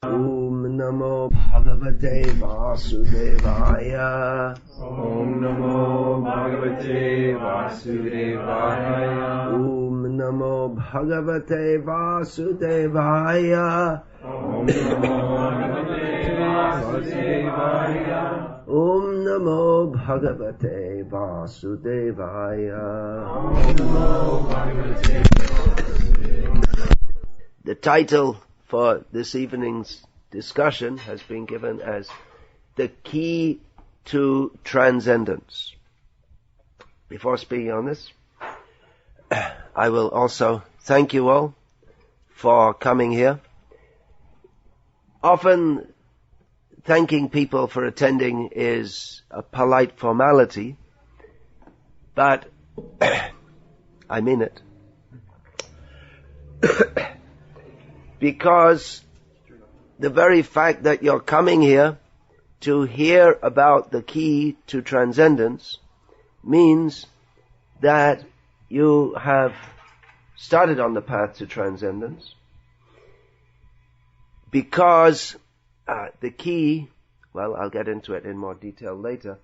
Om Namo Bhagavate Vasudevaya. Om Namo Bhagavate Vasudevaya. Om Namo Bhagavate Vasudevaya. Om Namo Bhagavate Vasudevaya. Om Namo Bhagavate Vasudevaya. Om Namo Bhagavate Vasudevaya. The title for this evening's discussion has been given as The Key to Transcendence. Before speaking on this, I will also thank you all for coming here. Often thanking people for attending is a polite formality, but I mean it. Because the very fact that you're coming here to hear about the key to transcendence means that you have started on the path to transcendence. Because the key, well, I'll get into it in more detail later,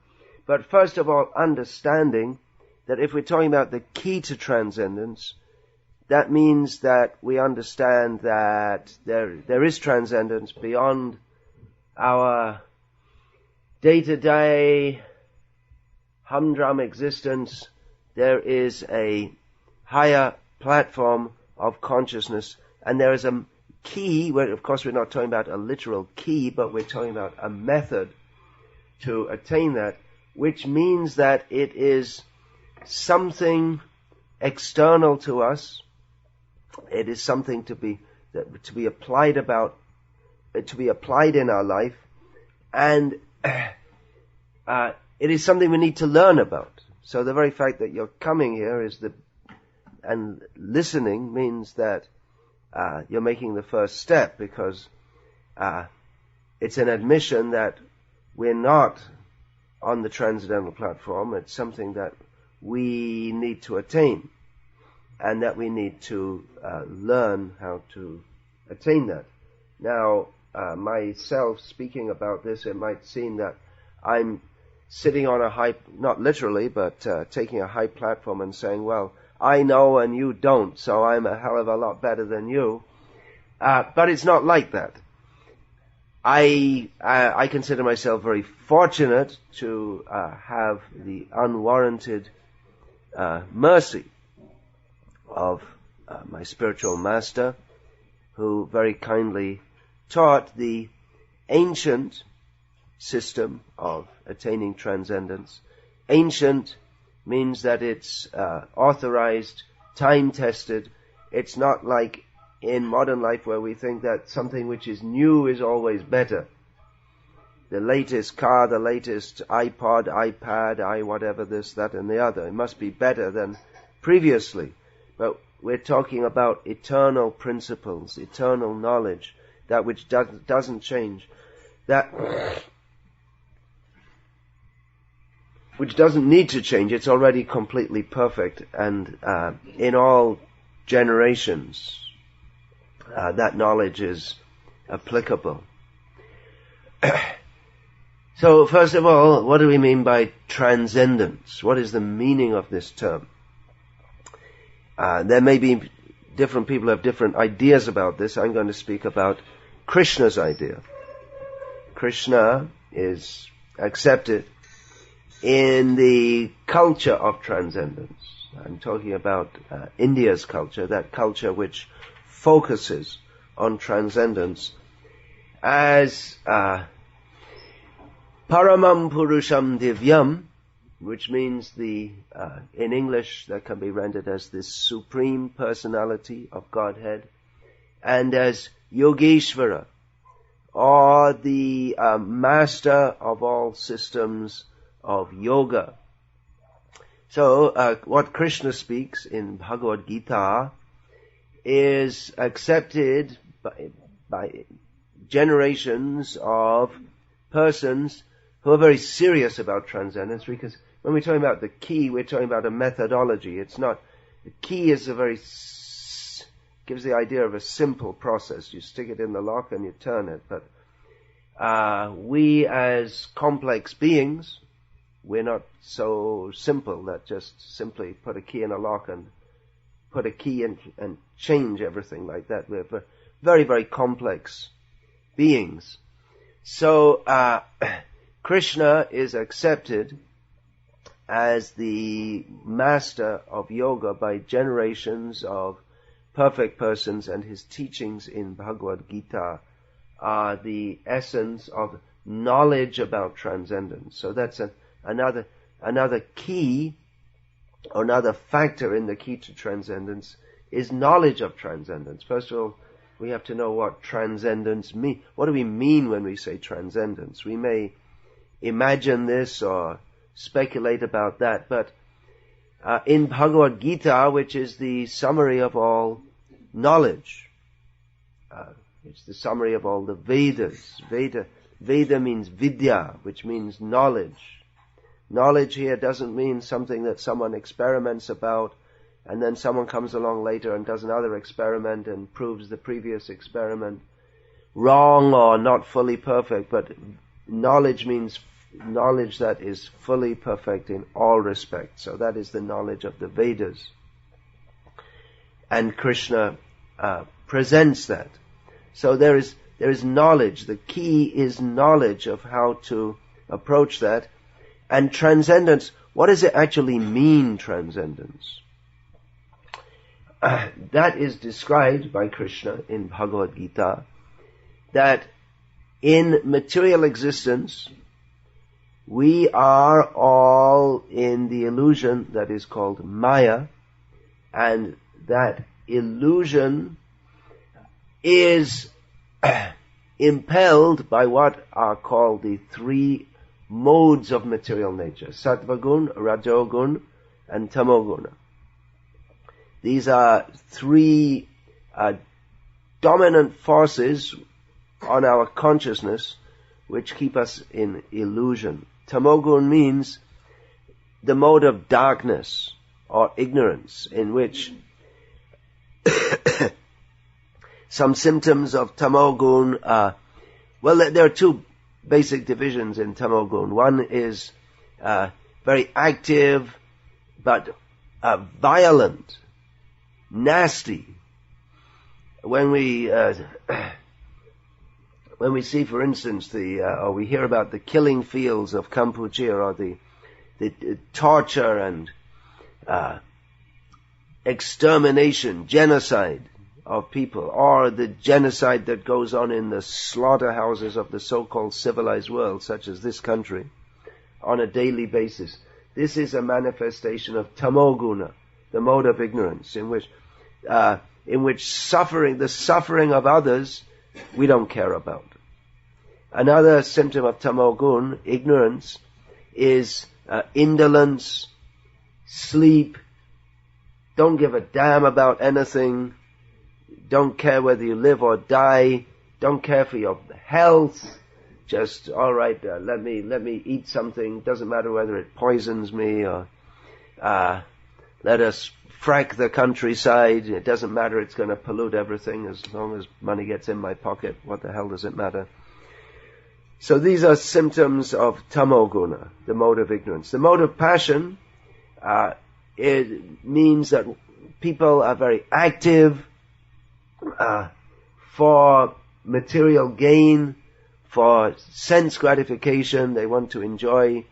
but first of all, understanding that if we're talking about the key to transcendence, that means that we understand that there is transcendence beyond our day-to-day humdrum existence. There is a higher platform of consciousness, and there is a key, where of course we're not talking about a literal key, but we're talking about a method to attain that, which means that it is something external to us. It is something to be applied in our life, and it is something we need to learn about. So the very fact that you're coming here and listening means that you're making the first step, because it's an admission that we're not on the transcendental platform. It's something that we need to attain, and that we need to learn how to attain that. Now, myself speaking about this, it might seem that I'm sitting on a high, not literally, but taking a high platform and saying, well, I know and you don't, so I'm a hell of a lot better than you. But it's not like that. I consider myself very fortunate to have the unwarranted mercy of my spiritual master, who very kindly taught the ancient system of attaining transcendence. Ancient means that it's authorized, time-tested. It's not like in modern life where we think that something which is new is always better. The latest car, the latest iPod, iPad, whatever, this, that, and the other. It must be better than previously. But we're talking about eternal principles, eternal knowledge, that which doesn't change, that which doesn't need to change. It's already completely perfect, and in all generations, that knowledge is applicable. So, first of all, what do we mean by transcendence? What is the meaning of this term? There may be different people have different ideas about this. I'm going to speak about Krishna's idea. Krishna is accepted in the culture of transcendence. I'm talking about India's culture, that culture which focuses on transcendence as Paramam Purusham Divyam, which means in English that can be rendered as the Supreme Personality of Godhead, and as Yogeshvara, or the master of all systems of yoga. So what Krishna speaks in Bhagavad Gita is accepted by generations of persons who are very serious about transcendence, because when we're talking about the key, we're talking about a methodology. It's not, the key is gives the idea of a simple process. You stick it in the lock and you turn it. But we as complex beings, we're not so simple that just simply put a key in a lock and put a key in and change everything like that. We're very, very complex beings. So Krishna is accepted as the master of yoga by generations of perfect persons, and his teachings in Bhagavad Gita are the essence of knowledge about transcendence. So that's another key, or another factor in the key to transcendence, is knowledge of transcendence. First of all, we have to know what transcendence means. What do we mean when we say transcendence? We may imagine this or speculate about that, but in Bhagavad Gita, which is the summary of all knowledge, it's the summary of all the Vedas. Veda means vidya, which means knowledge. Knowledge here doesn't mean something that someone experiments about and then someone comes along later and does another experiment and proves the previous experiment wrong or not fully perfect, but knowledge means knowledge that is fully perfect in all respects. So that is the knowledge of the Vedas. And Krishna presents that. So there is knowledge. The key is knowledge of how to approach that. And transcendence, what does it actually mean, transcendence? That is described by Krishna in Bhagavad Gita, that in material existence, we are all in the illusion that is called Maya, and that illusion is impelled by what are called the three modes of material nature: Sattvagun, Rajogun, and Tamoguna. These are three dominant forces on our consciousness which keep us in illusion. Tamogun means the mode of darkness or ignorance, in which some symptoms of tamogun are, well, there are two basic divisions in tamogun. One is very active but violent, nasty. When we see, for instance, or we hear about the killing fields of Kampuchea, or the torture and extermination, genocide of people, or the genocide that goes on in the slaughterhouses of the so-called civilized world, such as this country, on a daily basis. This is a manifestation of tamoguna, the mode of ignorance, in which the suffering of others, we don't care about. Another symptom of tamogun, ignorance, is indolence, sleep, don't give a damn about anything, don't care whether you live or die, don't care for your health, just, all right, let me eat something, doesn't matter whether it poisons me, or let us frack the countryside, it doesn't matter, it's going to pollute everything, as long as money gets in my pocket, what the hell does it matter? So these are symptoms of tamoguna, the mode of ignorance. The mode of passion, it means that people are very active for material gain, for sense gratification. They want to enjoy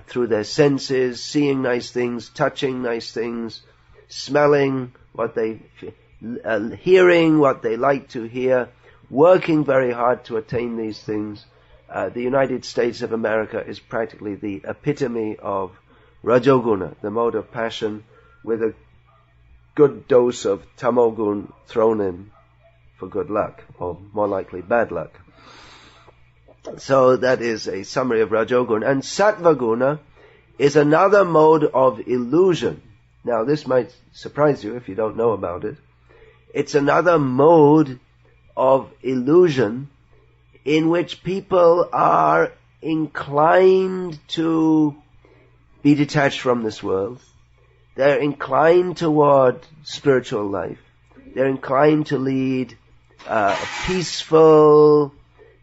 through their senses, seeing nice things, touching nice things, smelling what they, hearing what they like to hear, working very hard to attain these things. The United States of America is practically the epitome of Rajoguna, the mode of passion, with a good dose of tamogun thrown in for good luck, or more likely bad luck. So that is a summary of Rajogun. And Sattvaguna is another mode of illusion. Now this might surprise you if you don't know about it. It's another mode of illusion in which people are inclined to be detached from this world. They're inclined toward spiritual life. they're inclined to lead a peaceful,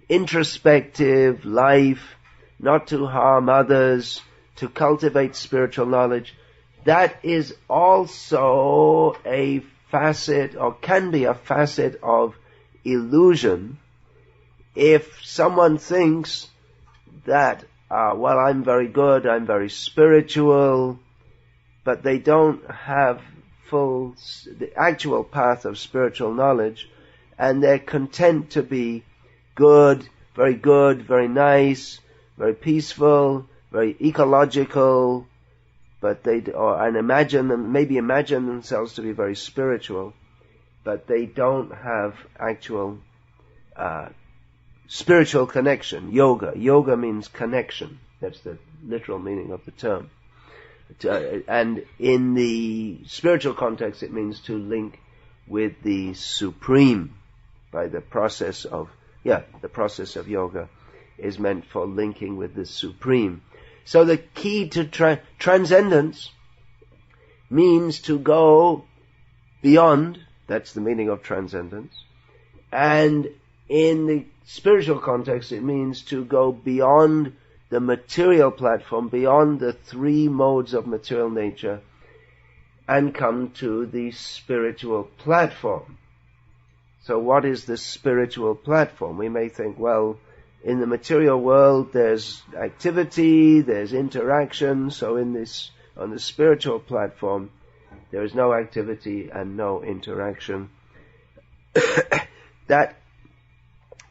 introspective life, not to harm others, to cultivate spiritual knowledge. That is also a facet, or can be a facet of illusion. If someone thinks that, well, I'm very good, I'm very spiritual, but they don't have the actual path of spiritual knowledge, and they're content to be good, very nice, very peaceful, very ecological, but maybe imagine themselves to be very spiritual, but they don't have actual spiritual connection. Yoga means connection. That's the literal meaning of the term. And in the spiritual context, it means to link with the Supreme by the process of yoga is meant for linking with the Supreme. So the key to transcendence means to go beyond. That's the meaning of transcendence. And in the spiritual context, it means to go beyond the material platform, beyond the three modes of material nature, and come to the spiritual platform. So what is the spiritual platform? We may think, well, in the material world there's activity, there's interaction, so on the spiritual platform there is no activity and no interaction. That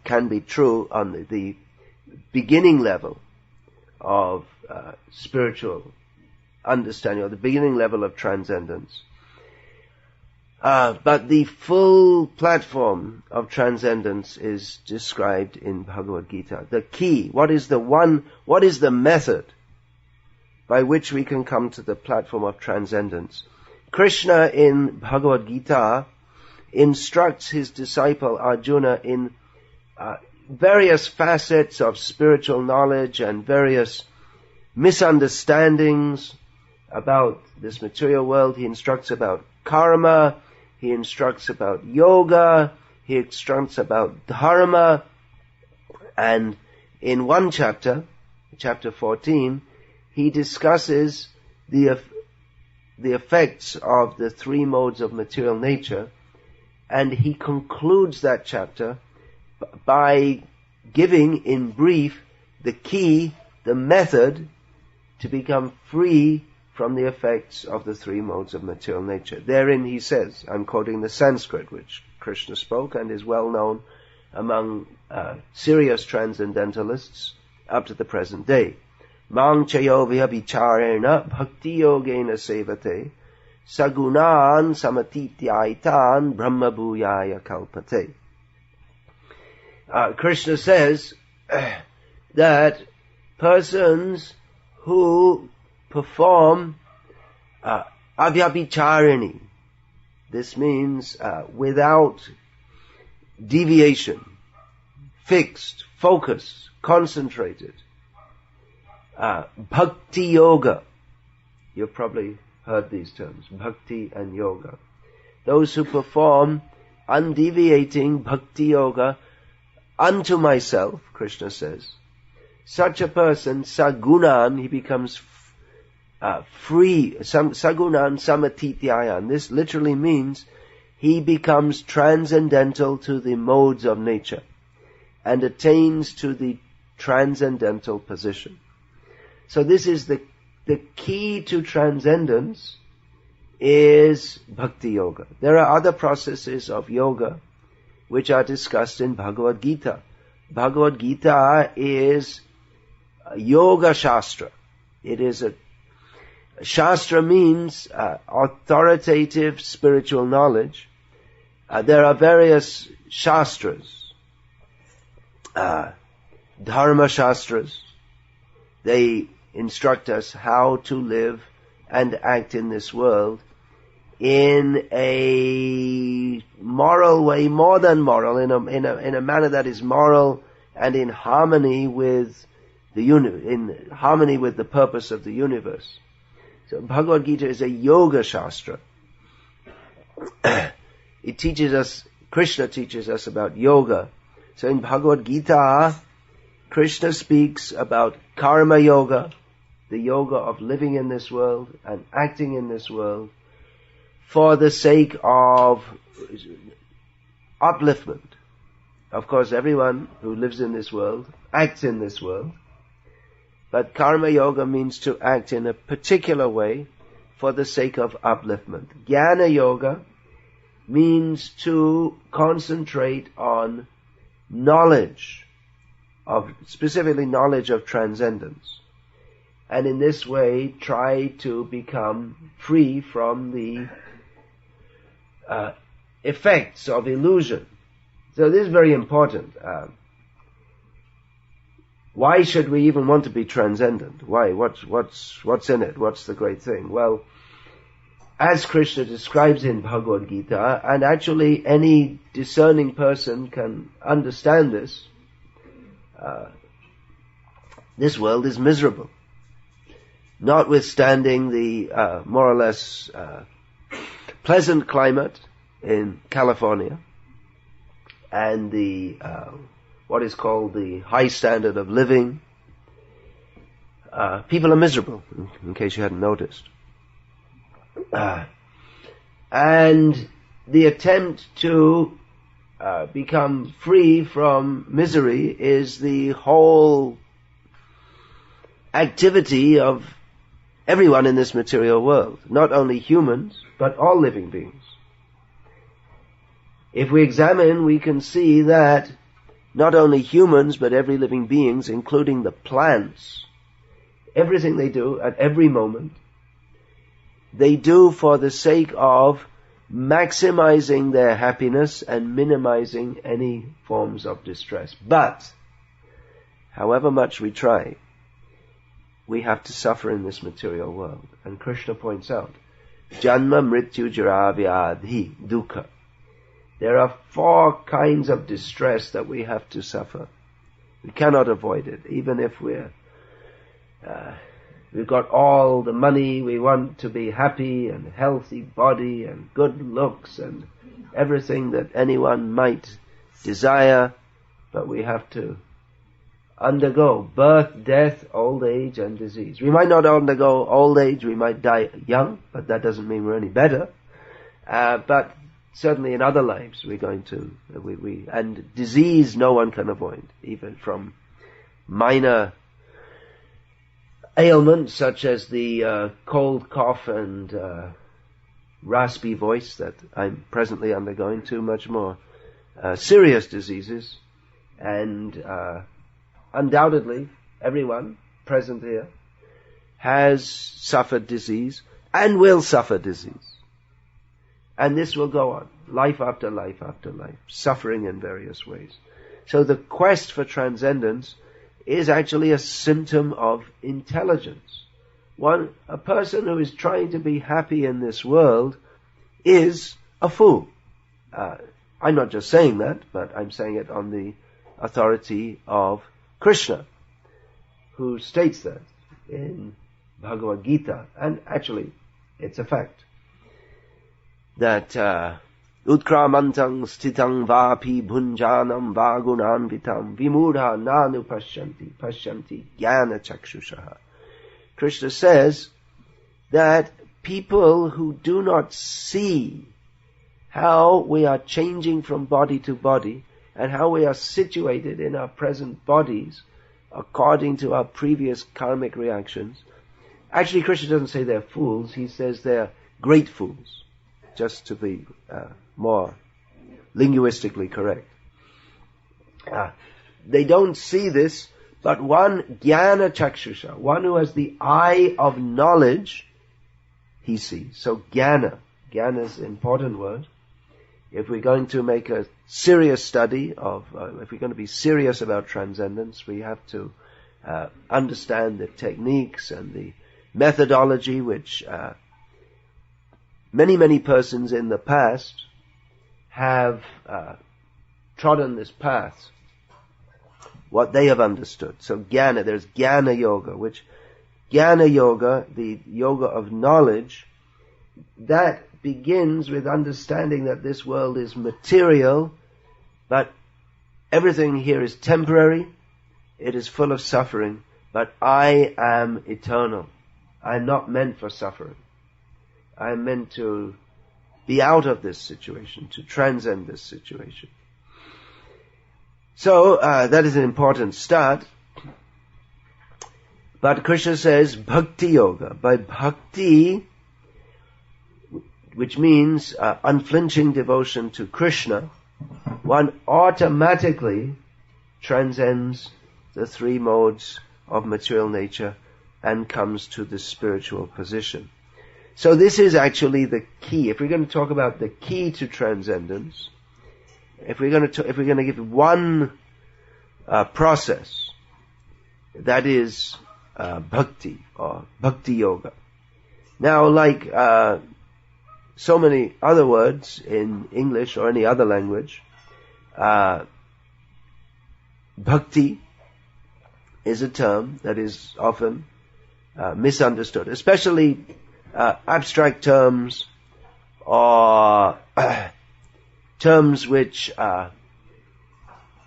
can be true on the beginning level of spiritual understanding, or the beginning level of transcendence. But the full platform of transcendence is described in Bhagavad Gita. The key, what is the method by which we can come to the platform of transcendence? Krishna in Bhagavad Gita instructs his disciple Arjuna in various facets of spiritual knowledge and various misunderstandings about this material world. He instructs about karma, he instructs about yoga, he instructs about dharma, and in one chapter, chapter 14, he discusses the effects of the three modes of material nature, and he concludes that chapter by giving in brief the key, the method to become free from the effects of the three modes of material nature. Therein he says, I'm quoting the Sanskrit which Krishna spoke and is well known among serious transcendentalists up to the present day. Mang chayo vihabhicharena bhakti yogena sevate sagunan samatityaitan brahma bhuyaya kalpate. Krishna says that persons who perform avyabhicharini, this means without deviation, fixed, focused, concentrated, bhakti yoga. You've probably heard these terms, bhakti and yoga. Those who perform undeviating bhakti yoga unto myself, Krishna says, such a person, sagunan, he becomes free, sagunan samatityayan. This literally means he becomes transcendental to the modes of nature and attains to the transcendental position. So this is the key to transcendence is bhakti yoga. There are other processes of yoga which are discussed in Bhagavad Gita. Bhagavad Gita is a yoga shastra. It is Shastra means authoritative spiritual knowledge. There are various shastras, dharma shastras. They instruct us how to live and act in this world in a moral way, more than moral, in a manner that is moral and in harmony with in harmony with the purpose of the universe. So Bhagavad Gita is a yoga shastra. it teaches us, Krishna teaches us about yoga. So in Bhagavad Gita, Krishna speaks about karma yoga, the yoga of living in this world and acting in this world for the sake of upliftment. Of course, everyone who lives in this world acts in this world, but karma yoga means to act in a particular way for the sake of upliftment. Jnana yoga means to concentrate on knowledge of, specifically knowledge of transcendence, and in this way try to become free from the effects of illusion. So this is very important. Why should we even want to be transcendent? Why? What's in it? What's the great thing? Well, as Krishna describes in Bhagavad Gita, and actually any discerning person can understand this, this world is miserable. Notwithstanding the more or less pleasant climate in California and the what is called the high standard of living, people are miserable, in case you hadn't noticed. And the attempt to become free from misery is the whole activity of everyone in this material world, not only humans, but all living beings. If we examine, we can see that not only humans, but every living beings, including the plants, everything they do at every moment, they do for the sake of maximizing their happiness and minimizing any forms of distress. But, however much we try, we have to suffer in this material world. And Krishna points out, Janma, Mrityu, Jara, Vyadhi, Dukkha. There are 4 kinds of distress that we have to suffer. We cannot avoid it, even if we've got all the money, we want to be happy and healthy body and good looks and everything that anyone might desire, but we have to undergo birth, death, old age and disease. We might not undergo old age, we might die young, but that doesn't mean we're any better. But certainly in other lives we're going to, and disease no one can avoid, even from minor ailments such as the cold, cough and raspy voice that I'm presently undergoing, to much more serious diseases. And undoubtedly everyone present here has suffered disease and will suffer disease. And this will go on, life after life after life, suffering in various ways. So the quest for transcendence is actually a symptom of intelligence. A person who is trying to be happy in this world is a fool. I'm not just saying that, but I'm saying it on the authority of Krishna, who states that in Bhagavad Gita, and actually it's a fact, that utkramantam stitang vapi bhunjanam vagunanvitam vimudha nanu pashyanti jnana chakshushaha. Krishna says that people who do not see how we are changing from body to body and how we are situated in our present bodies according to our previous karmic reactions. Actually, Krishna doesn't say they're fools, he says they're great fools, just to be more linguistically correct. They don't see this, but one jnana chakshusha, one who has the eye of knowledge, he sees. So jnana is an important word. If we're going to make a serious study of, if we're going to be serious about transcendence, we have to understand the techniques and the methodology which many persons in the past have trodden this path, what they have understood. So jnana, there's jnana yoga, which jnana yoga, the yoga of knowledge, that begins with understanding that this world is material, but everything here is temporary, it is full of suffering, but I am eternal. I am not meant for suffering. I am meant to be out of this situation, to transcend this situation. So, that is an important start. But Krishna says, Bhakti Yoga. By Bhakti, which means unflinching devotion to Krishna, one automatically transcends the three modes of material nature and comes to the spiritual position. So this is actually the key. If we're going to talk about the key to transcendence, if we're going to give one process, that is bhakti or bhakti yoga. Now, like so many other words in English or any other language, bhakti is a term that is often misunderstood, especially abstract terms or terms which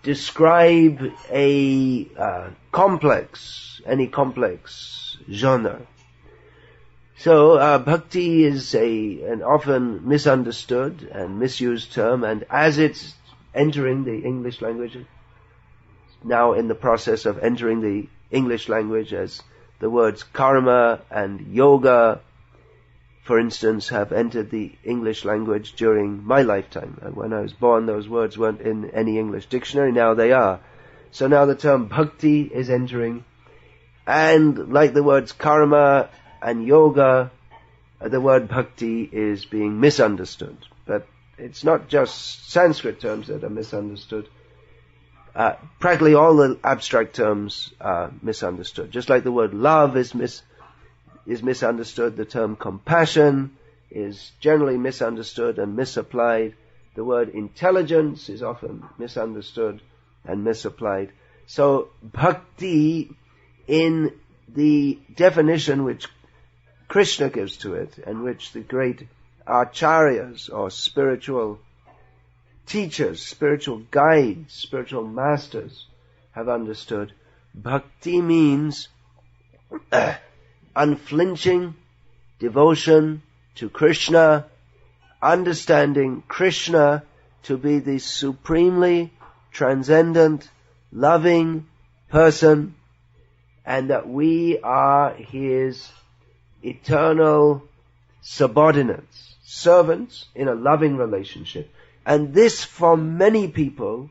describe any complex genre. So bhakti is an often misunderstood and misused term, and as it's entering the English language, now in the process of entering the English language, as the words karma and yoga, for instance, have entered the English language during my lifetime. And when I was born, those words weren't in any English dictionary. Now they are. So now the term bhakti is entering. And like the words karma and yoga, the word bhakti is being misunderstood. But it's not just Sanskrit terms that are misunderstood. Practically all the abstract terms are misunderstood. Just like the word love is misunderstood, the term compassion is generally misunderstood and misapplied. The word intelligence is often misunderstood and misapplied. So bhakti, in the definition which Krishna gives to it, and which the great acharyas or spiritual teachers, spiritual guides, spiritual masters have understood, bhakti means unflinching devotion to Krishna, understanding Krishna to be the supremely transcendent, loving person, and that we are his eternal subordinates, servants in a loving relationship. And this, for many people,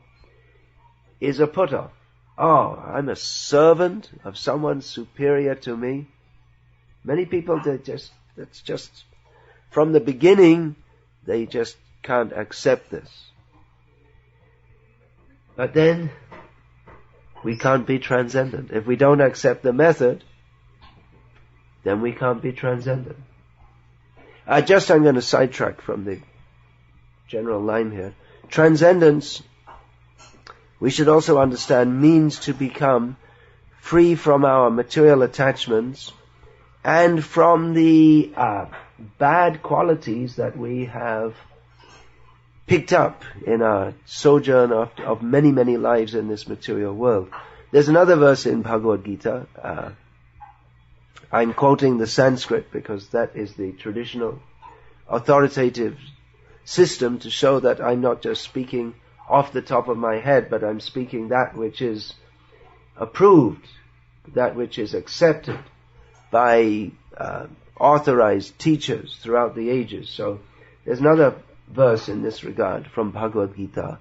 is a put-off. Oh, I'm a servant of someone superior to me. Many people, that's just, from the beginning, they just can't accept this. But then, we can't be transcendent. If we don't accept the method, then we can't be transcendent. I'm going to sidetrack from the general line here. Transcendence, we should also understand, means to become free from our material attachments and from the bad qualities that we have picked up in our sojourn of many, many lives in this material world. There's another verse in Bhagavad Gita. I'm quoting the Sanskrit because that is the traditional authoritative system to show that I'm not just speaking off the top of my head, but I'm speaking that which is approved, that which is accepted by authorized teachers throughout the ages. So there's another verse in this regard from Bhagavad Gita.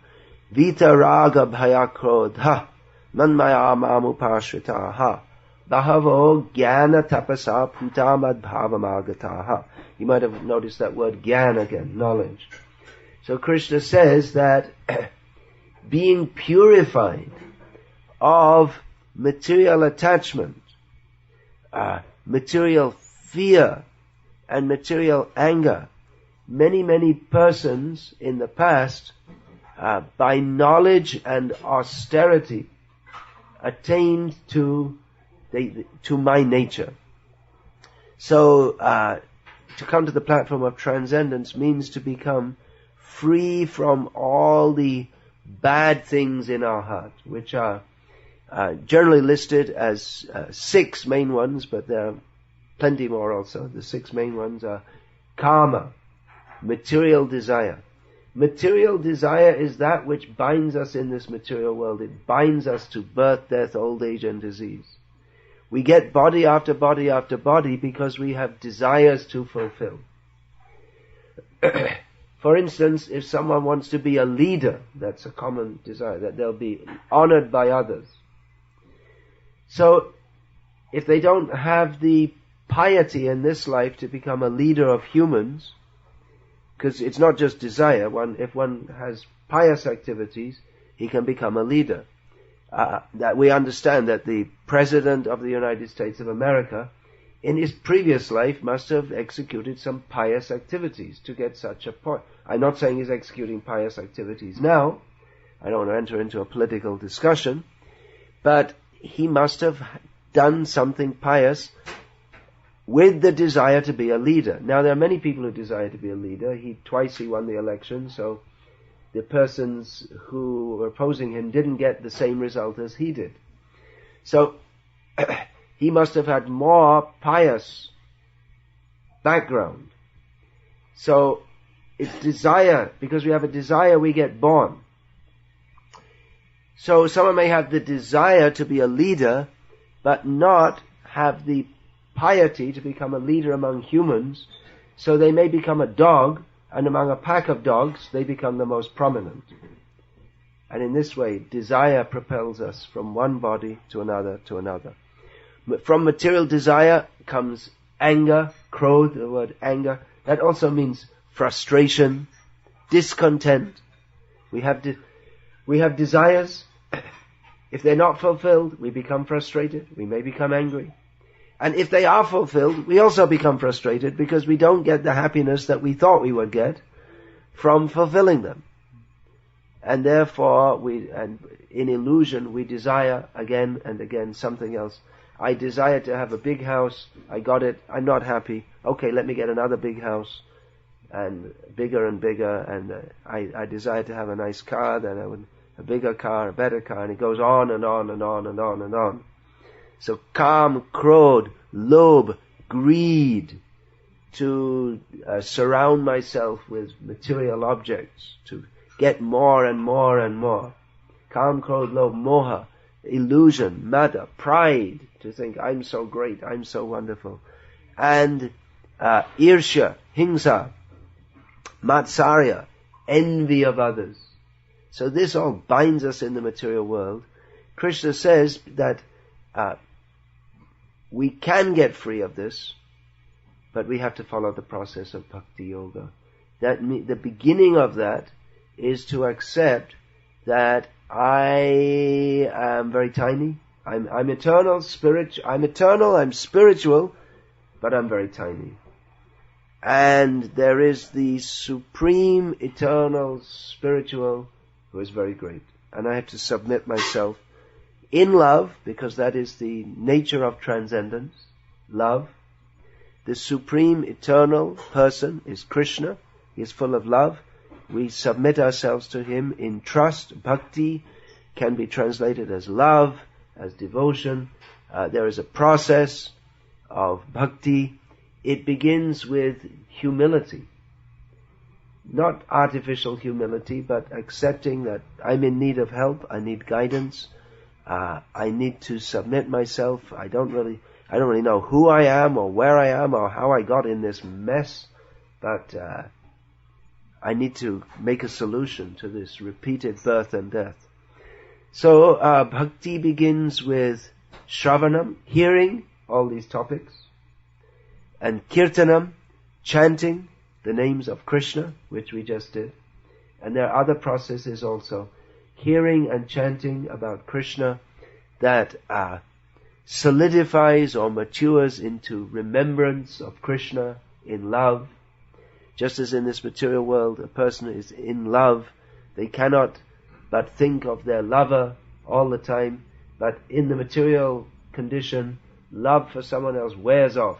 Vita raga bhayakrodha manmaya mamupashritaha bahavo jnana tapasa putamad bhavamagataha. You might have noticed that word jnana again, knowledge. So Krishna says that being purified of material attachment, material fear, and material anger, many persons in the past, by knowledge and austerity, attained to my nature. So to come to the platform of transcendence means to become free from all the bad things in our heart, which are generally listed as 6 main ones, but there are plenty more also. The 6 main ones are karma, material desire. Material desire is that which binds us in this material world. It binds us to birth, death, old age, and disease. We get body after body after body because we have desires to fulfill. For instance, if someone wants to be a leader, that's a common desire, that they'll be honored by others. So, if they don't have the piety in this life to become a leader of humans, because it's not just desire, if one has pious activities, he can become a leader. That we understand that the President of the United States of America, in his previous life, must have executed some pious activities to get such a point. I'm not saying he's executing pious activities now. I don't want to enter into a political discussion. But he must have done something pious with the desire to be a leader. Now, there are many people who desire to be a leader. Twice he won the election, so the persons who were opposing him didn't get the same result as he did. So, he must have had more pious background. So, it's desire. Because we have a desire, we get born. So, someone may have the desire to be a leader, but not have the piety to become a leader among humans. So they may become a dog, and among a pack of dogs, they become the most prominent. And in this way, desire propels us from one body to another to another. From material desire comes anger, krodh, the word anger. That also means frustration, discontent. We have desires. If they're not fulfilled, we become frustrated. We may become angry. And if they are fulfilled, we also become frustrated because we don't get the happiness that we thought we would get from fulfilling them. And therefore, in illusion, we desire again and again something else. I desire to have a big house. I got it. I'm not happy. Okay, let me get another big house. And bigger. And I desire to have a nice car. Then I would a bigger car, a better car. And it goes on and on and on and on and on. So kam, krodh, lobh, greed, to surround myself with material objects, to get more and more and more. Kam, krodh, lobh, moha, illusion, mada, pride, to think I'm so great, I'm so wonderful. And irsha, hingsa, matsarya, envy of others. So this all binds us in the material world. Krishna says that we can get free of this, but we have to follow the process of bhakti yoga. The beginning of that is to accept that I am very tiny. I'm eternal, I'm spiritual, but I'm very tiny. And there is the supreme, eternal, spiritual who is very great. And I have to submit myself in love, because that is the nature of transcendence, love. The supreme eternal person is Krishna. He is full of love. We submit ourselves to him in trust. Bhakti can be translated as love, as devotion. There is a process of bhakti. It begins with humility. Not artificial humility, but accepting that I'm in need of help, I need guidance. I need to submit myself. I don't really know who I am or where I am or how I got in this mess, but I need to make a solution to this repeated birth and death. So bhakti begins with shravanam, hearing all these topics, and kirtanam, chanting the names of Krishna, which we just did. And there are other processes also. Hearing and chanting about Krishna that solidifies or matures into remembrance of Krishna in love. Just as in this material world, a person is in love, they cannot but think of their lover all the time. But in the material condition, love for someone else wears off.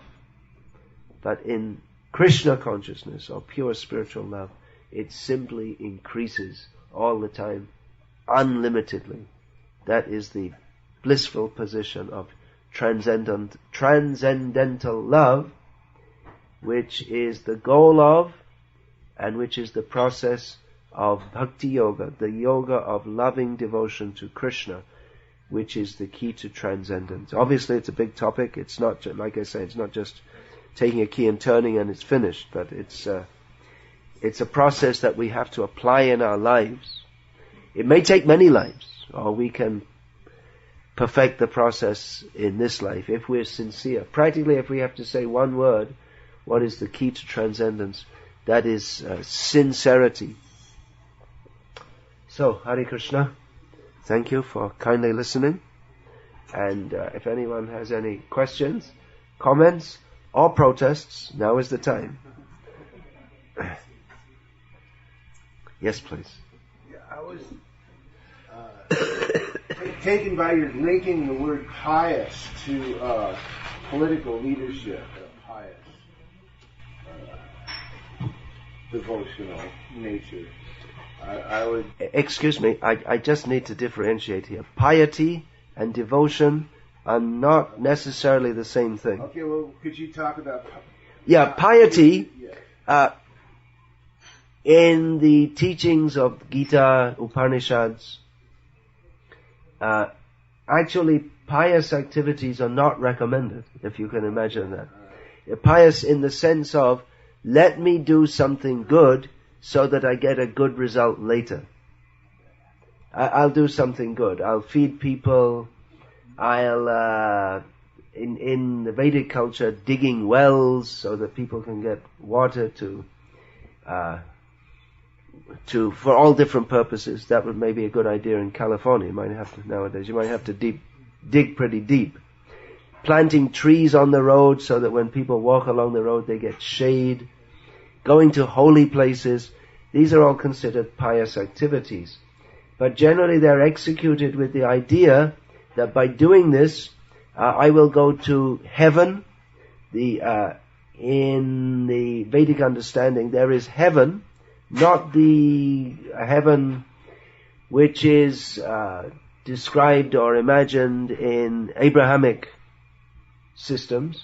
But in Krishna consciousness or pure spiritual love, it simply increases all the time, unlimitedly. That is the blissful position of transcendental love, which is the goal of, and which is the process of Bhakti Yoga, the yoga of loving devotion to Krishna, which is the key to transcendence. Obviously it's a big topic. It's not, like I say, it's not just taking a key and turning and it's finished, but it's a process that we have to apply in our lives. It may take many lives, or we can perfect the process in this life if we're sincere. Practically, if we have to say one word, what is the key to transcendence? That is sincerity. So, Hare Krishna. Thank you for kindly listening. And if anyone has any questions, comments, or protests, now is the time. Yes, please. Yeah, I was taken by your linking the word pious to political leadership, pious, devotional nature. I would... Excuse me, I just need to differentiate here. Piety and devotion are not necessarily the same thing. Okay, well, could you talk about... piety, Yeah. In the teachings of Gita, Upanishads, actually pious activities are not recommended, if you can imagine that. Pious in the sense of, let me do something good so that I get a good result later. I'll do something good. I'll feed people. I'll, in the Vedic culture, digging wells so that people can get water for all different purposes. That would maybe a good idea in California. Nowadays, you might have to dig pretty deep. Planting trees on the road so that when people walk along the road they get shade. Going to holy places. These are all considered pious activities. But generally they're executed with the idea that by doing this, I will go to heaven. In the Vedic understanding, there is heaven, not the heaven which is described or imagined in Abrahamic systems,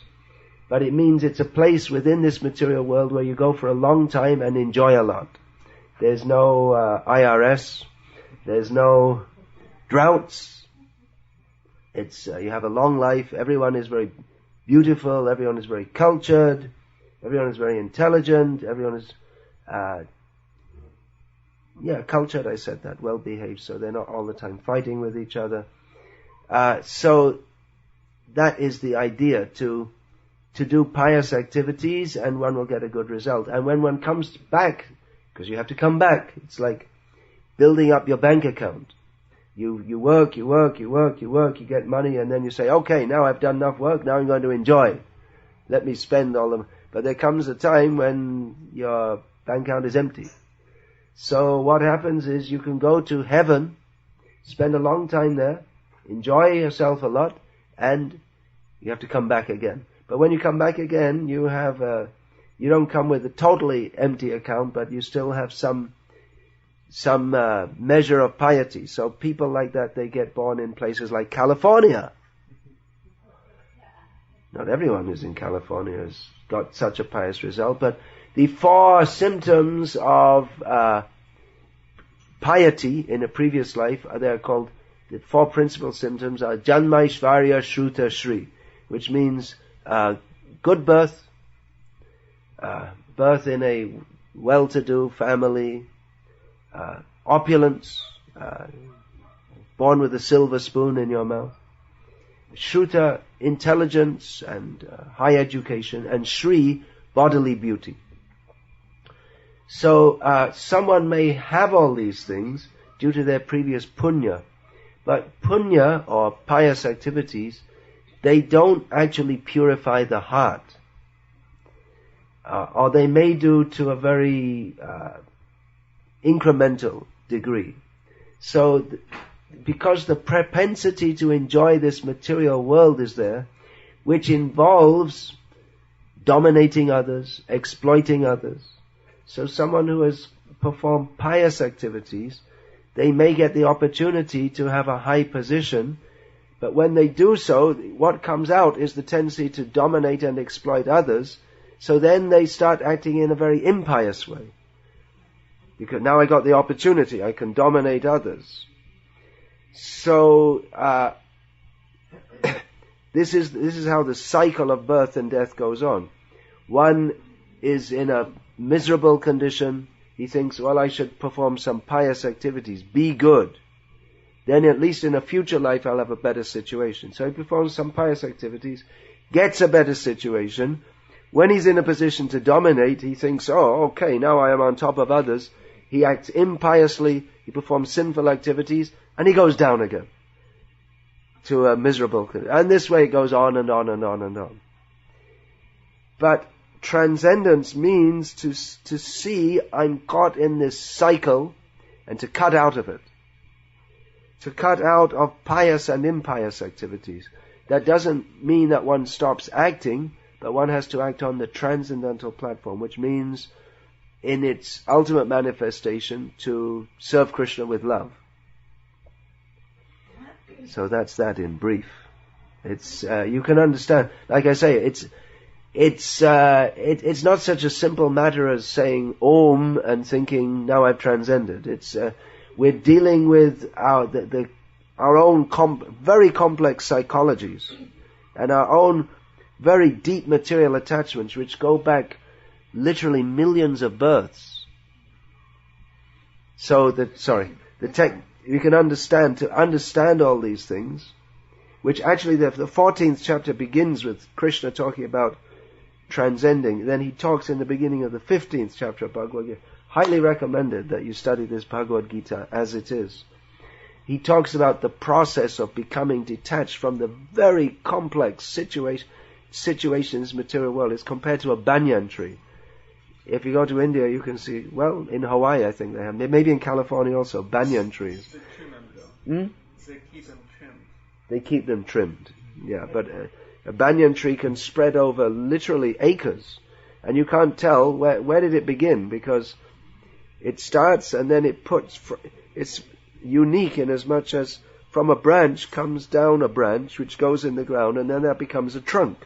but it means it's a place within this material world where you go for a long time and enjoy a lot. There's no IRS, there's no droughts. It's you have a long life. Everyone is very beautiful. Everyone is very cultured. Everyone is very intelligent. Everyone is cultured. I said that, well behaved. So they're not all the time fighting with each other. So that is the idea, to do pious activities, and one will get a good result. And when one comes back, because you have to come back, it's like building up your bank account. You work, you get money, and then you say, okay, now I've done enough work, now I'm going to enjoy. Let me spend all of... But there comes a time when your bank account is empty. So what happens is you can go to heaven, spend a long time there, enjoy yourself a lot, and you have to come back again. But when you come back again, you don't come with a totally empty account, but you still have some measure of piety. So people like that, they get born in places like California. Not everyone who's in California has got such a pious result, but the 4 symptoms of piety in a previous life, they're called, the 4 principal symptoms are Janma, Ishvarya, Shruta, Shri, which means good birth, birth in a well-to-do family, opulence, born with a silver spoon in your mouth. Shruta, intelligence and high education, and Shri, bodily beauty. So someone may have all these things due to their previous punya, but punya or pious activities, they don't actually purify the heart, or they may do to a very incremental degree. So because the propensity to enjoy this material world is there, which involves dominating others, exploiting others. So someone who has performed pious activities, they may get the opportunity to have a high position, but when they do so, what comes out is the tendency to dominate and exploit others, so then they start acting in a very impious way. Because now I got the opportunity, I can dominate others. So, this is how the cycle of birth and death goes on. One is in a miserable condition. He thinks, well, I should perform some pious activities, be good. Then at least in a future life I'll have a better situation. So he performs some pious activities, gets a better situation. When he's in a position to dominate, he thinks, oh, okay, now I am on top of others. He acts impiously, he performs sinful activities, and he goes down again to a miserable condition. And this way it goes on and on and on and on. But transcendence means to see I'm caught in this cycle and to cut out of it. To cut out of pious and impious activities. That doesn't mean that one stops acting, but one has to act on the transcendental platform, which means in its ultimate manifestation to serve Krishna with love. So that's that in brief. It's you can understand. Like I say, it's not such a simple matter as saying Om and thinking now I've transcended. It's we're dealing with our own very complex psychologies and our own very deep material attachments, which go back literally millions of births. So you can understand all these things, which actually the 14th chapter begins with Krishna talking about transcending. Then he talks in the beginning of the 15th chapter of Bhagavad Gita. Highly recommended that you study this Bhagavad Gita as it is. He talks about the process of becoming detached from the very complex situations in this material world. It's compared to a banyan tree. If you go to India, you can see, well, in Hawaii I think they have, maybe in California also, banyan trees. They trim them though. They keep them trimmed. They keep them trimmed, yeah, but a banyan tree can spread over literally acres, and you can't tell where did it begin, because it starts and then it's unique in as much as from a branch comes down a branch which goes in the ground, and then that becomes a trunk.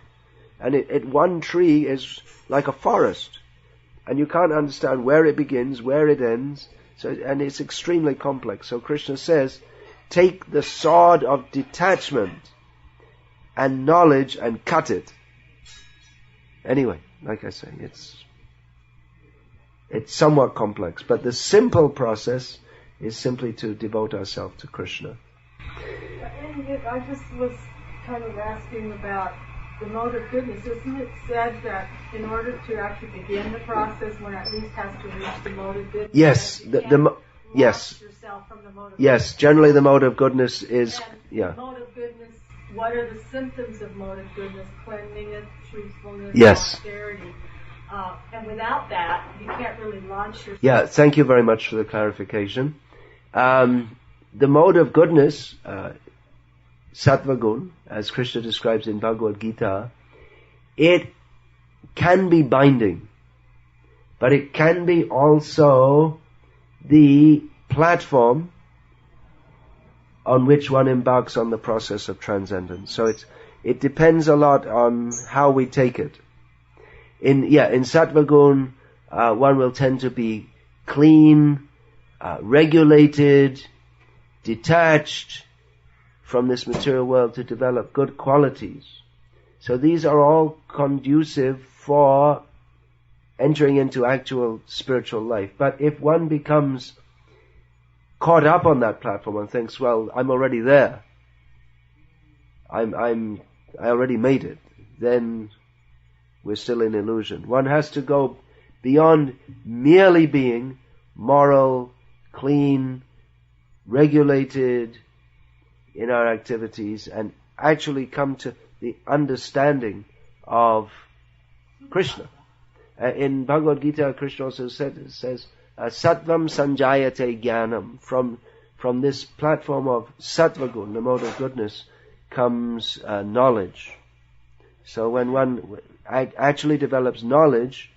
And one tree is like a forest. And you can't understand where it begins, where it ends. And it's extremely complex. So Krishna says, take the sword of detachment and knowledge and cut it. Anyway, like I say, it's somewhat complex. But the simple process is simply to devote ourselves to Krishna. I just was kind of asking about the mode of goodness. Isn't it said that in order to actually begin the process, one at least has to reach the mode of goodness? Yes, yes. Yourself from the mode of yes, goodness. Generally the mode of goodness is, The mode of goodness, what are the symptoms of mode of goodness? Cleanliness, truthfulness, yes. austerity. And without that, you can't really launch yourself. Yeah, thank you very much for the clarification. The mode of goodness, Sattva Gun, as Krishna describes in Bhagavad Gita, it can be binding, but it can be also the platform on which one embarks on the process of transcendence. So it depends a lot on how we take it. In Sattva Gun, one will tend to be clean, regulated, detached from this material world, to develop good qualities. So these are all conducive for entering into actual spiritual life. But if one becomes caught up on that platform and thinks, well, I'm already there, I already made it, then we're still in illusion. One has to go beyond merely being moral, clean, regulated in our activities, and actually come to the understanding of Krishna. In Bhagavad Gita, Krishna also says, Sattvam sanjayate jnanam. From this platform of Sattva Gun, the mode of goodness, comes knowledge. So when one actually develops knowledge,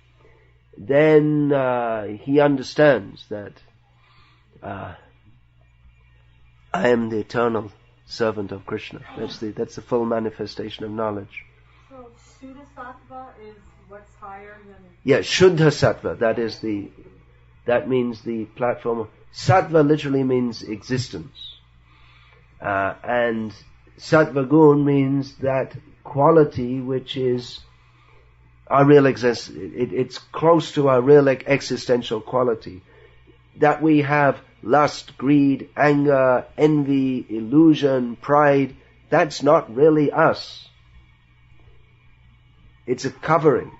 then he understands that I am the eternal servant of Krishna. That's the full manifestation of knowledge. So Shuddha Sattva is what's higher than... Yeah, Shuddha Sattva, that means the platform. Sattva literally means existence. And Sattva Gun means that quality which is our real existence. It's close to our real existential quality. That we have lust, greed, anger, envy, illusion, pride, that's not really us. It's a covering.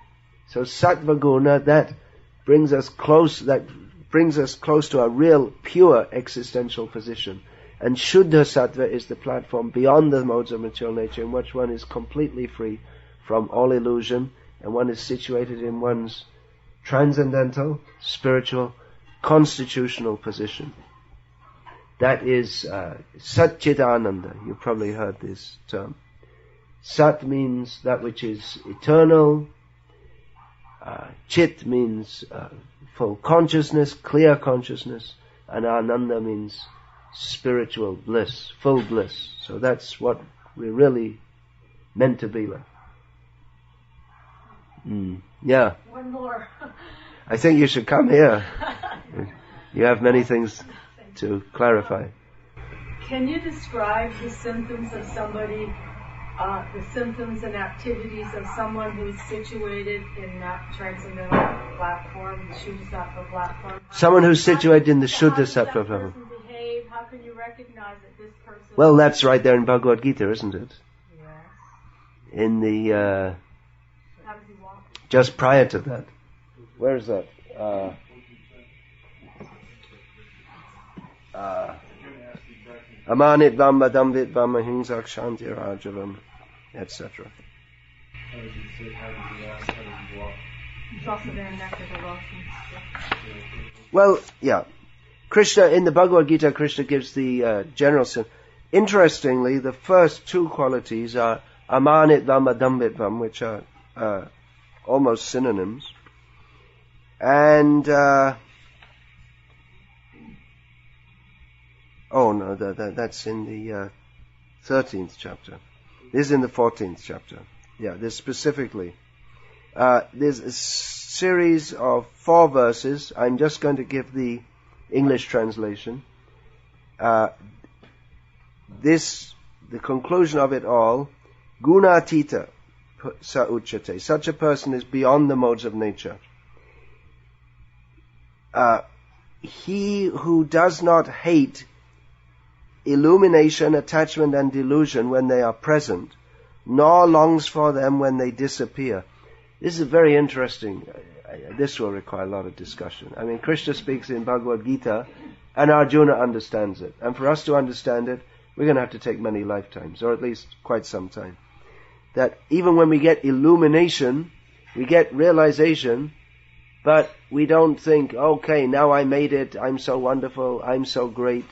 So Sattva Guna, that brings us close to our real, pure existential position. And Shuddha Sattva is the platform beyond the modes of material nature, in which one is completely free from all illusion, and one is situated in one's transcendental, spiritual, constitutional position. That is Satchidananda. You've probably heard this term. Sat means that which is eternal. Chit means full consciousness, clear consciousness. And Ananda means spiritual bliss, full bliss. So that's what we're really meant to be like. Yeah. One more. I think you should come here. You have many things to clarify. Can you describe the symptoms of somebody, the symptoms and activities of someone who's situated in that transcendental platform, the Shuddha Sattva platform? Someone who's situated in the Shuddha Sattva platform. How does that person behave? How can you recognize that this person... Well, that's right there in Bhagavad Gita, isn't it? Yes. In the... How does he walk? Just prior to that. Where is that? Amanit vamma dambit vamma hingsak shanti rajavam, etc. It's also there in Nectar Devotions. Well, yeah. Krishna, in the Bhagavad Gita, Krishna gives the general sense. Interestingly, the first two qualities are amanit vamma dambit vam, which are almost synonyms. And that's in the 13th chapter. This is in the 14th chapter. Yeah, this specifically. There's a series of 4 verses. I'm just going to give the English translation. The conclusion of it all, Gunatita sa uchate. Such a person is beyond the modes of nature. He who does not hate illumination, attachment and delusion when they are present, nor longs for them when they disappear. This is very interesting. This will require a lot of discussion. I mean, Krishna speaks in Bhagavad Gita, and Arjuna understands it. And for us to understand it, we're going to have to take many lifetimes, or at least quite some time. That even when we get illumination, we get realization, but we don't think, okay, now I made it, I'm so wonderful, I'm so great.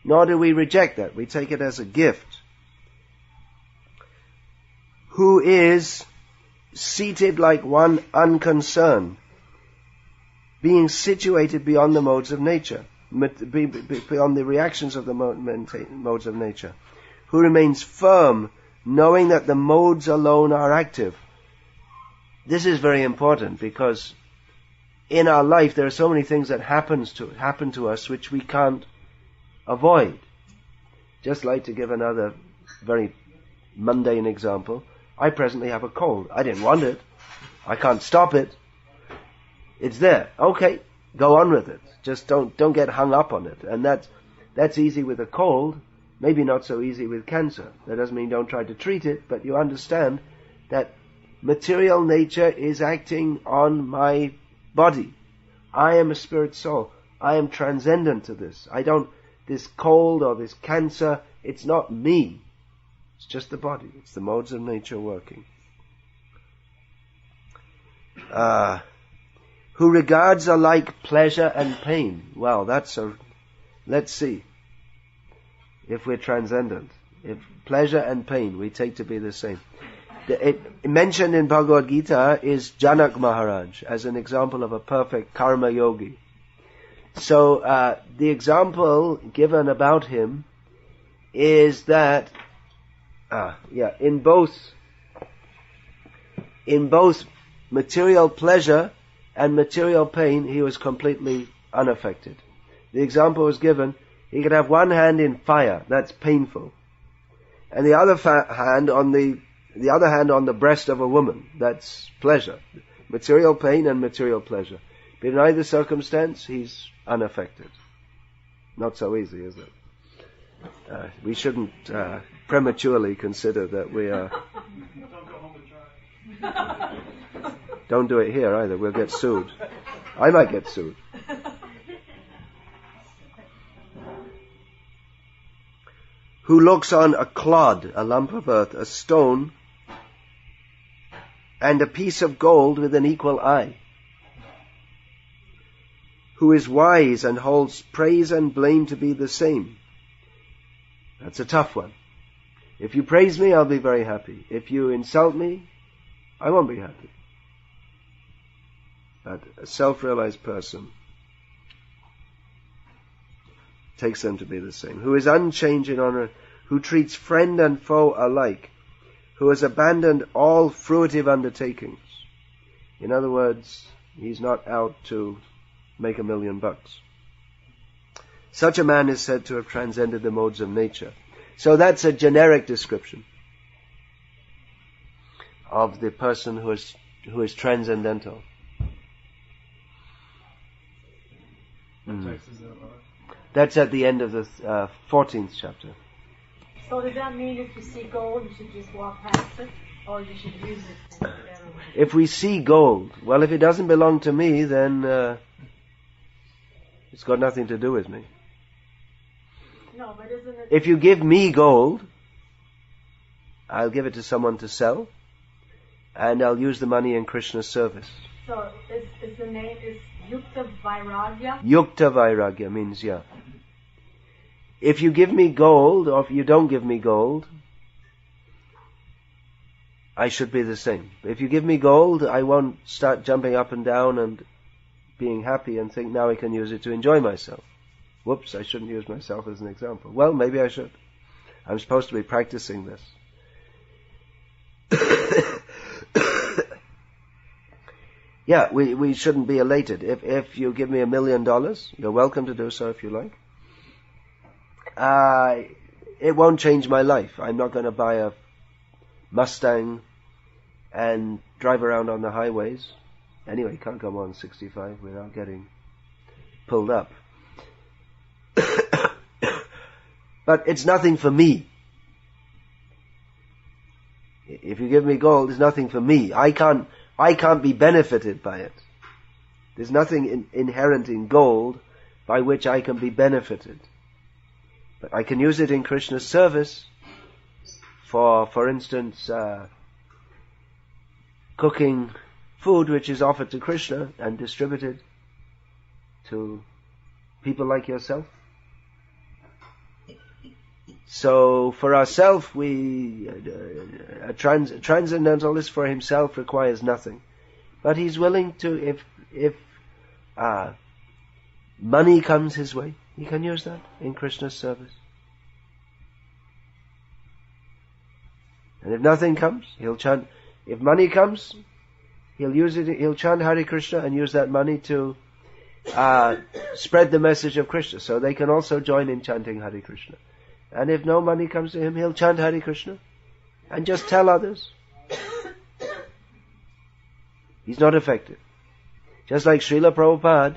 Nor do we reject that. We take it as a gift. Who is seated like one unconcerned, being situated beyond the modes of nature, beyond the reactions of the modes of nature, who remains firm, knowing that the modes alone are active. This is very important because in our life there are so many things that happen to us which we can't avoid. Just like to give another very mundane example. I presently have a cold. I didn't want it. I can't stop it. It's there. Okay, go on with it. Just don't get hung up on it. And that's easy with a cold. Maybe not so easy with cancer. That doesn't mean don't try to treat it, but you understand that material nature is acting on my body. I am a spirit soul. I am transcendent to this. This cold or this cancer, it's not me. It's just the body. It's the modes of nature working. Who regards alike pleasure and pain. Well, let's see. If we're transcendent. If pleasure and pain we take to be the same. mentioned in Bhagavad Gita is Janak Maharaj as an example of a perfect karma yogi. So the example given about him is that in both material pleasure and material pain he was completely unaffected. The example was given, he could have one hand in fire, that's painful, and the other hand on the breast of a woman, that's pleasure. Material pain and material pleasure. But in either circumstance, he's unaffected. Not so easy, is it? We shouldn't prematurely consider that we are... Don't go home and try. Don't do it here either, we'll get sued. I might get sued. Who looks on a clod, a lump of earth, a stone, and a piece of gold with an equal eye. Who is wise and holds praise and blame to be the same. That's a tough one. If you praise me, I'll be very happy. If you insult me, I won't be happy. But a self-realized person takes them to be the same. Who is unchanged in honor, who treats friend and foe alike, who has abandoned all fruitive undertakings. In other words, he's not out to make $1 million. Such a man is said to have transcended the modes of nature. So that's a generic description of the person who is transcendental. What text is that, Lord? That's at the end of the 14th chapter. So does that mean if you see gold, you should just walk past it, or you should use it in a better way? If we see gold, well, if it doesn't belong to me, then it's got nothing to do with me. No, but isn't it... If you give me gold, I'll give it to someone to sell, and I'll use the money in Krishna's service. So is the name is Yukta Vairagya? Yukta Vairagya means, yeah. If you give me gold, or if you don't give me gold, I should be the same. If you give me gold, I won't start jumping up and down and being happy and think now I can use it to enjoy myself. Whoops, I shouldn't use myself as an example. Well, maybe I should. I'm supposed to be practicing this. Yeah, we shouldn't be elated. If you give me $1 million, you're welcome to do so if you like. It won't change my life. I'm not going to buy a Mustang and drive around on the highways. Anyway, you can't go more than 65 without getting pulled up. But it's nothing for me. If you give me gold, it's nothing for me. I can't be benefited by it. There's nothing inherent in gold by which I can be benefited. But I can use it in Krishna's service for instance, cooking food which is offered to Krishna and distributed to people like yourself. So for ourselves, a transcendentalist for himself requires nothing, but he's willing to, if money comes his way, he can use that in Krishna's service. And if nothing comes, he'll chant. If money comes, he'll use it. He'll chant Hare Krishna and use that money to spread the message of Krishna, so they can also join in chanting Hare Krishna. And if no money comes to him, he'll chant Hare Krishna and just tell others. He's not effective. Just like Srila Prabhupada,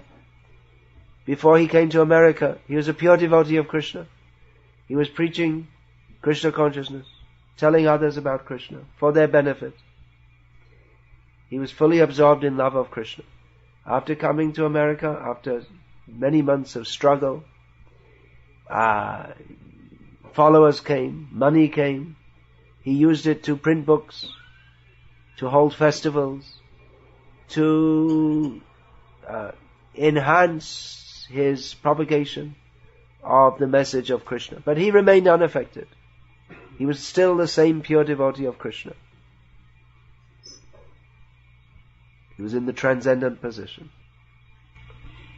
before he came to America, he was a pure devotee of Krishna. He was preaching Krishna consciousness, telling others about Krishna for their benefit. He was fully absorbed in love of Krishna. After coming to America, after many months of struggle, followers came, money came. He used it to print books, to hold festivals, to enhance his propagation of the message of Krishna. But he remained unaffected. He was still the same pure devotee of Krishna. He was in the transcendent position.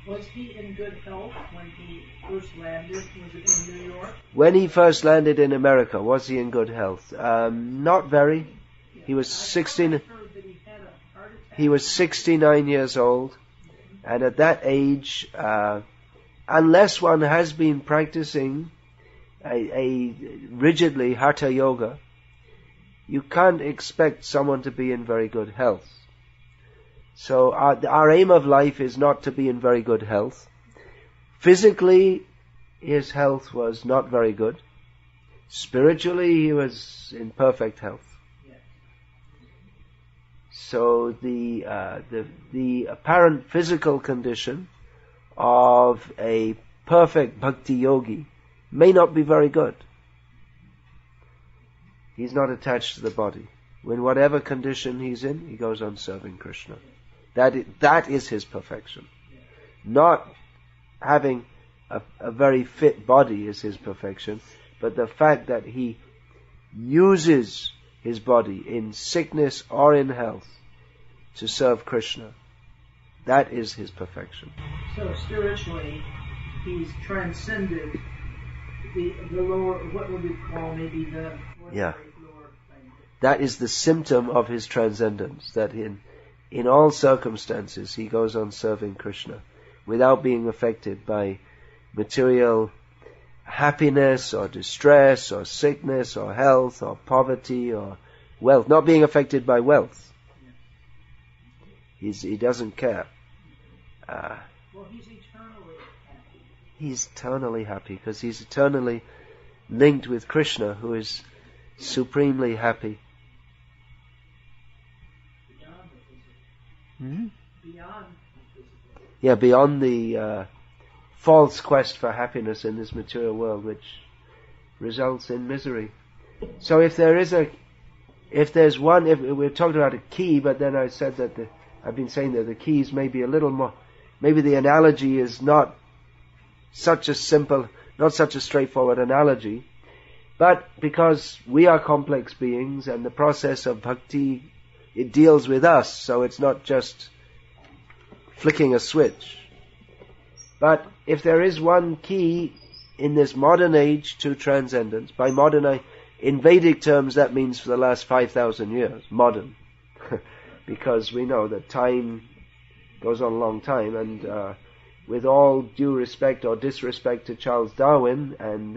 Was he in good health when he first landed? Was it in New York? When he first landed in America, was he in good health? Not very. He was 16. He was 69 years old, and at that age, unless one has been practicing a rigidly hatha yoga, you can't expect someone to be in very good health. So our aim of life is not to be in very good health. Physically, his health was not very good. Spiritually, he was in perfect health. So the apparent physical condition of a perfect bhakti yogi may not be very good. He's not attached to the body. In whatever condition he's in, he goes on serving Krishna. That is his perfection. Not having a very fit body is his perfection, but the fact that he uses his body in sickness or in health to serve Krishna, that is his perfection. So spiritually, he's transcended the lower, what would we call maybe the lower plane. That is the symptom of his transcendence, that in all circumstances he goes on serving Krishna without being affected by material happiness or distress or sickness or health or poverty or wealth, not being affected by wealth. He doesn't care. Well, he's eternally happy. He's eternally happy because he's eternally linked with Krishna, who is supremely happy. Beyond the physical. Beyond the physical. Yeah, beyond the false quest for happiness in this material world, which results in misery. So if we're talking about a key, but then I said that I've been saying that the keys may be a little more, maybe the analogy is not such a straightforward analogy, but because we are complex beings and the process of bhakti, it deals with us, so it's not just flicking a switch. But if there is one key in this modern age to transcendence, by modern, in Vedic terms that means for the last 5,000 years, modern. Because we know that time goes on a long time, and with all due respect or disrespect to Charles Darwin, and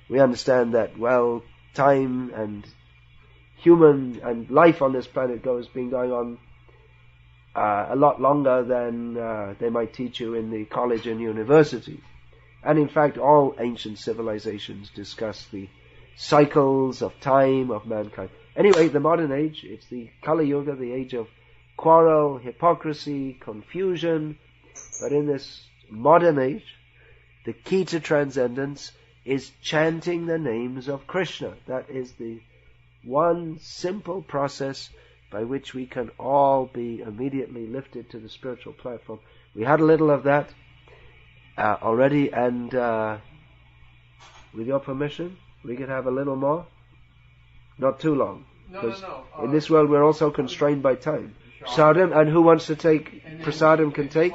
we understand that, well, time and human and life on this planet been going on a lot longer than they might teach you in the college and university. And in fact, all ancient civilizations discuss the cycles of time of mankind. Anyway, the modern age, it's the Kali Yuga, the age of quarrel, hypocrisy, confusion. But in this modern age, the key to transcendence is chanting the names of Krishna. That is the one simple process by which we can all be immediately lifted to the spiritual platform. We had a little of that already, and with your permission, we could have a little more. Not too long. Because in this world we're also constrained by time. Prasadam, and who wants to take prasadam can take.